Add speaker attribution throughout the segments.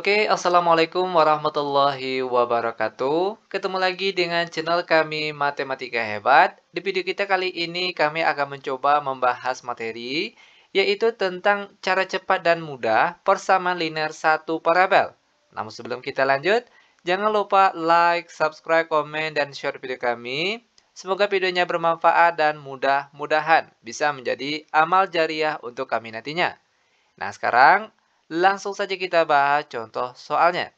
Speaker 1: Oke, Assalamualaikum warahmatullahi wabarakatuh. Ketemu lagi dengan channel kami Matematika Hebat. Di video kita kali ini kami akan mencoba membahas materi, yaitu tentang cara cepat dan mudah persamaan linear satu parabel. Namun sebelum kita lanjut, jangan lupa like, subscribe, komen, dan share video kami. Semoga videonya bermanfaat dan mudah-mudahan bisa menjadi amal jariah untuk kami nantinya. Nah, sekarang langsung saja kita bahas contoh soalnya.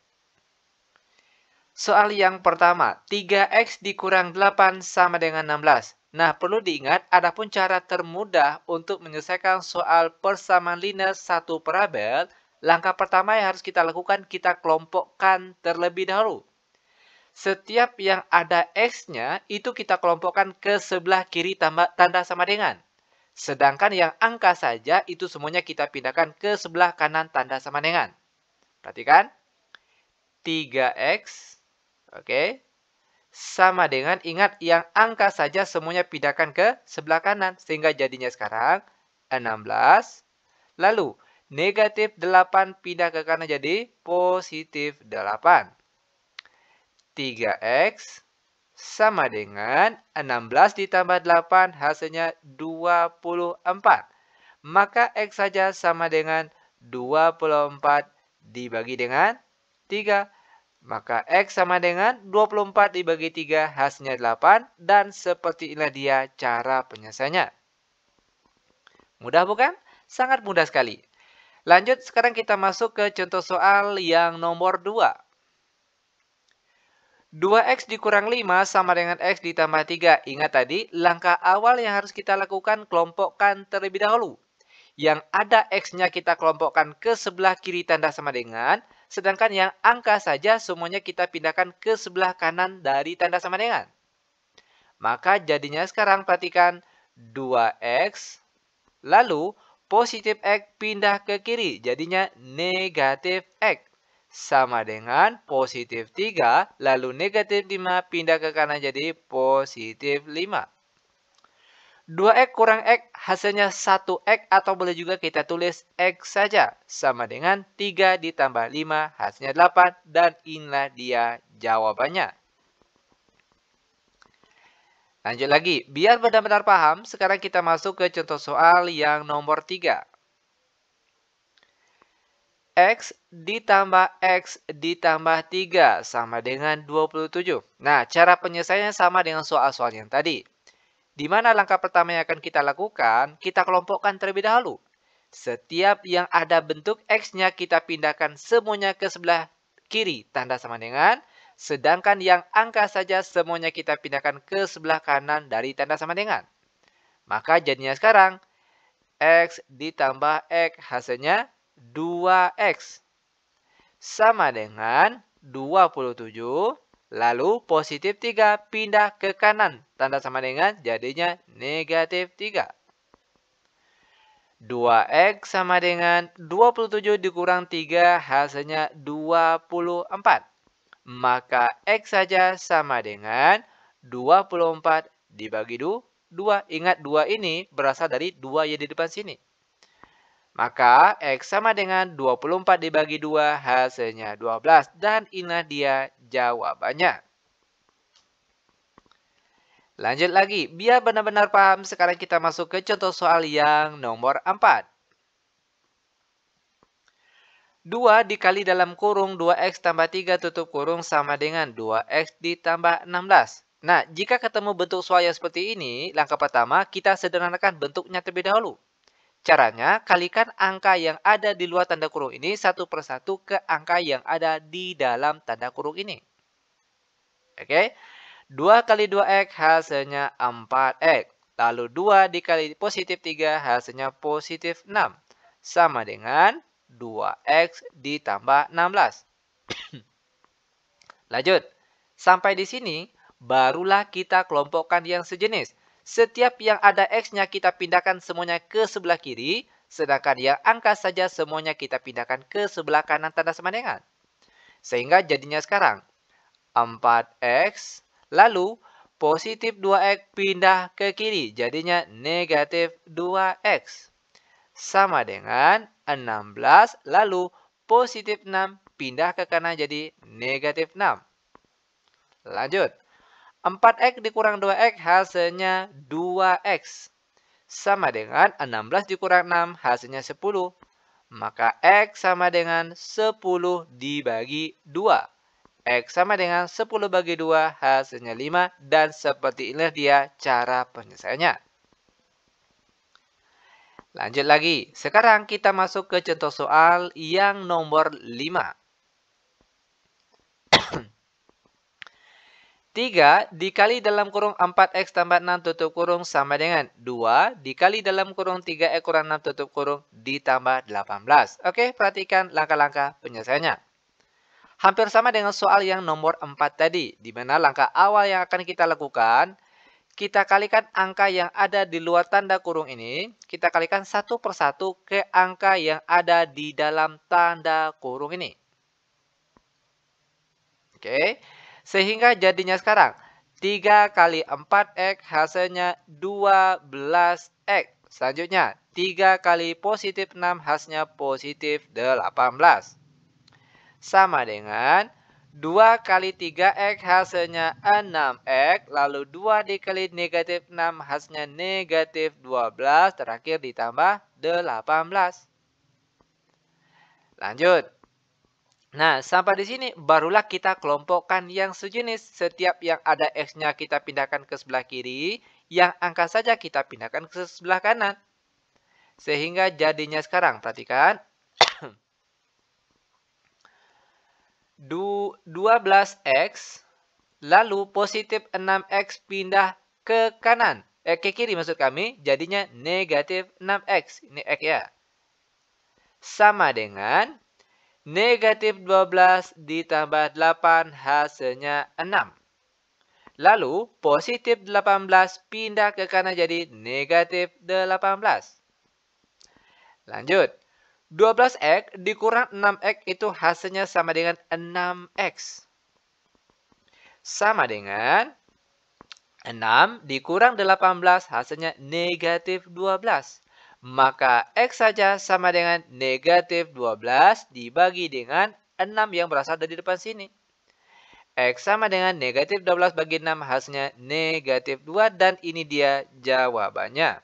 Speaker 1: Soal yang pertama, 3x dikurang 8 sama dengan 16. Nah, perlu diingat, adapun cara termudah untuk menyelesaikan soal persamaan linear satu parabel, langkah pertama yang harus kita lakukan, kita kelompokkan terlebih dahulu. Setiap yang ada x-nya, itu kita kelompokkan ke sebelah kiri tanda sama dengan. Sedangkan yang angka saja itu semuanya kita pindahkan ke sebelah kanan tanda sama dengan. Perhatikan. 3x, oke, sama dengan, ingat yang angka saja semuanya pindahkan ke sebelah kanan. Sehingga jadinya sekarang 16. Lalu negatif 8 pindah ke kanan jadi positif 8. 3x sama dengan 16 ditambah 8 hasilnya 24. Maka x saja sama dengan 24 dibagi dengan 3. Maka x sama dengan 24 dibagi 3 hasilnya 8. Dan seperti inilah dia cara penyelesaiannya. Mudah bukan? Sangat mudah sekali. Lanjut, sekarang kita masuk ke contoh soal yang nomor 2. 2x dikurang 5 sama dengan x ditambah 3. Ingat tadi, langkah awal yang harus kita lakukan, kelompokkan terlebih dahulu. Yang ada x-nya kita kelompokkan ke sebelah kiri tanda sama dengan, sedangkan yang angka saja semuanya kita pindahkan ke sebelah kanan dari tanda sama dengan. Maka jadinya sekarang perhatikan 2x, lalu positif x pindah ke kiri, jadinya negatif x. Sama dengan positif 3, lalu negatif 5 pindah ke kanan jadi positif 5. 2x kurang x hasilnya 1x atau boleh juga kita tulis x saja. Sama dengan 3 ditambah 5 hasilnya 8 dan inilah dia jawabannya. Lanjut lagi, biar benar-benar paham, sekarang kita masuk ke contoh soal yang nomor 3. X ditambah X ditambah 3 sama dengan 27. Nah, cara penyelesaiannya sama dengan soal-soal yang tadi. Di mana langkah pertama yang akan kita lakukan, kita kelompokkan terlebih dahulu. Setiap yang ada bentuk X-nya kita pindahkan semuanya ke sebelah kiri, tanda sama dengan. Sedangkan yang angka saja semuanya kita pindahkan ke sebelah kanan dari tanda sama dengan. Maka jadinya sekarang, X ditambah X hasilnya 2x sama dengan 27, lalu positif 3 pindah ke kanan, tanda sama dengan jadinya negatif 3. 2x sama dengan 27 dikurang 3 hasilnya 24. Maka x saja sama dengan 24 dibagi 2. Ingat 2 ini berasal dari 2 yang di depan sini. Maka x sama dengan 24 dibagi 2 hasilnya 12. Dan inilah dia jawabannya. Lanjut lagi, biar benar-benar paham, sekarang kita masuk ke contoh soal yang nomor 4. 2 dikali dalam kurung 2x tambah 3 tutup kurung sama dengan 2x ditambah 16. Nah, jika ketemu bentuk soal yang seperti ini, langkah pertama kita sederhanakan bentuknya terlebih dahulu. Caranya, kalikan angka yang ada di luar tanda kurung ini satu persatu ke angka yang ada di dalam tanda kurung ini. Oke, 2 kali 2x hasilnya 4x. Lalu 2 dikali positif 3 hasilnya positif 6. Sama dengan 2x ditambah 16. Lanjut, sampai di sini barulah kita kelompokkan yang sejenis. Setiap yang ada x-nya kita pindahkan semuanya ke sebelah kiri, sedangkan yang angka saja semuanya kita pindahkan ke sebelah kanan tanda sama dengan. Sehingga jadinya sekarang 4x, lalu positif 2x pindah ke kiri, jadinya negatif 2x. Sama dengan 16, lalu positif 6 pindah ke kanan jadi negatif 6. Lanjut. 4x dikurang 2x hasilnya 2x. Sama dengan 16 dikurang 6 hasilnya 10. Maka x sama dengan 10 dibagi 2. X sama dengan 10 bagi 2 hasilnya 5. Dan seperti inilah dia cara penyelesaiannya. Lanjut lagi. Sekarang kita masuk ke contoh soal yang nomor 5. 3 dikali dalam kurung 4x tambah 6 tutup kurung sama dengan 2 dikali dalam kurung 3x kurang 6 tutup kurung ditambah 18. Oke, perhatikan langkah-langkah penyelesaiannya. Hampir sama dengan soal yang nomor 4 tadi, di mana langkah awal yang akan kita lakukan, kita kalikan angka yang ada di luar tanda kurung ini, kita kalikan satu persatu ke angka yang ada di dalam tanda kurung ini. Oke. Sehingga jadinya sekarang 3 kali 4x hasilnya 12x. Selanjutnya 3 kali positif 6 hasilnya positif 18. Sama dengan 2 kali 3x hasilnya 6x. Lalu 2 dikali negatif 6 hasilnya negatif 12. Terakhir ditambah 18. Lanjut. Nah, sampai di sini barulah kita kelompokkan yang sejenis. Setiap yang ada X-nya kita pindahkan ke sebelah kiri, yang angka saja kita pindahkan ke sebelah kanan. Sehingga jadinya sekarang, perhatikan. 12X, lalu positif 6X pindah ke kanan. Ke kiri maksud kami, jadinya negatif 6X. Ini X ya. Sama dengan negatif 12 ditambah 8 hasilnya 6. Lalu positif 18 pindah ke kanan jadi negatif 18. Lanjut. 12x dikurang 6x itu hasilnya sama dengan 6x. Sama dengan 6 dikurang 18 hasilnya negatif 12. Maka X saja sama dengan negatif 12 dibagi dengan 6 yang berasal dari depan sini. X sama dengan negatif 12 bagi 6 hasilnya negatif 2 dan ini dia jawabannya.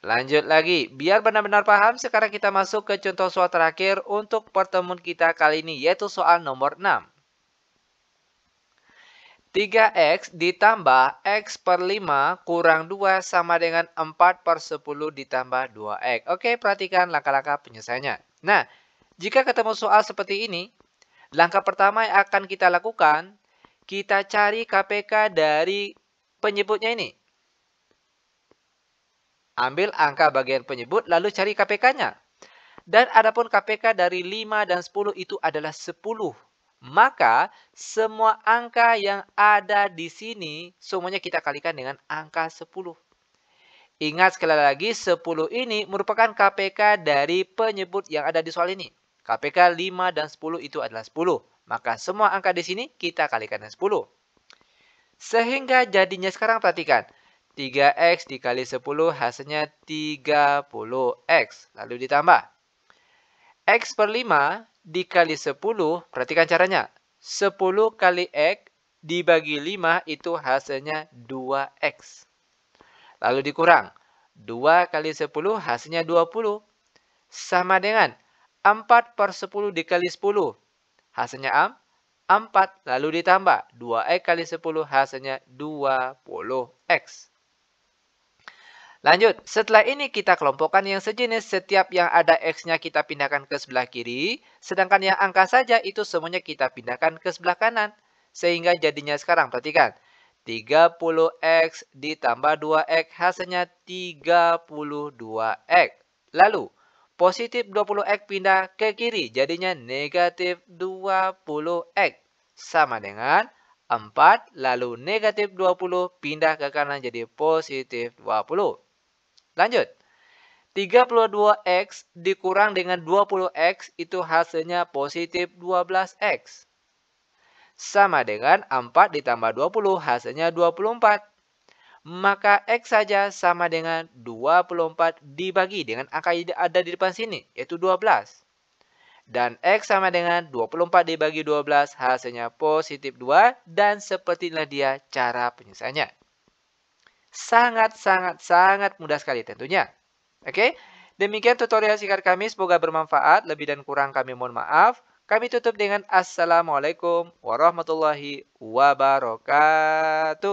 Speaker 1: Lanjut lagi, biar benar-benar paham sekarang kita masuk ke contoh soal terakhir untuk pertemuan kita kali ini yaitu soal nomor 6. 3x ditambah x per 5 kurang 2 sama dengan 4 per 10 ditambah 2x. Oke, perhatikan langkah-langkah penyelesaiannya. Nah, jika ketemu soal seperti ini, langkah pertama yang akan kita lakukan, kita cari KPK dari penyebutnya ini. Ambil angka bagian penyebut, lalu cari KPK-nya. Dan adapun KPK dari 5 dan 10 itu adalah 10. Maka semua angka yang ada di sini semuanya kita kalikan dengan angka 10. Ingat sekali lagi 10 ini merupakan KPK dari penyebut yang ada di soal ini. KPK 5 dan 10 itu adalah 10. Maka semua angka di sini kita kalikan dengan 10. Sehingga jadinya sekarang perhatikan. 3x dikali 10 hasilnya 30x. Lalu ditambah. X per 5 dikali 10, perhatikan caranya. 10 kali X dibagi 5 itu hasilnya 2X. Lalu dikurang. 2 kali 10 hasilnya 20. Sama dengan 4 per 10 dikali 10. Hasilnya 4. Lalu ditambah. 2X kali 10 hasilnya 20X. Lanjut, setelah ini kita kelompokkan yang sejenis. Setiap yang ada X-nya kita pindahkan ke sebelah kiri. Sedangkan yang angka saja itu semuanya kita pindahkan ke sebelah kanan. Sehingga jadinya sekarang, perhatikan. 30X ditambah 2X hasilnya 32X. Lalu, positif 20X pindah ke kiri. Jadinya negatif 20X. Sama dengan 4. Lalu negatif 20 pindah ke kanan jadi positif 20. Lanjut. 32X dikurang dengan 20X itu hasilnya positif 12X. Sama dengan 4 ditambah 20 hasilnya 24. Maka X saja sama dengan 24 dibagi dengan angka yang ada di depan sini yaitu 12. Dan X sama dengan 24 dibagi 12, hasilnya positif 2. Dan seperti inilah dia cara penyelesaiannya. Sangat mudah sekali tentunya. Oke, demikian tutorial singkat kami. Semoga bermanfaat. Lebih dan kurang kami mohon maaf. Kami tutup dengan Assalamualaikum warahmatullahi wabarakatuh.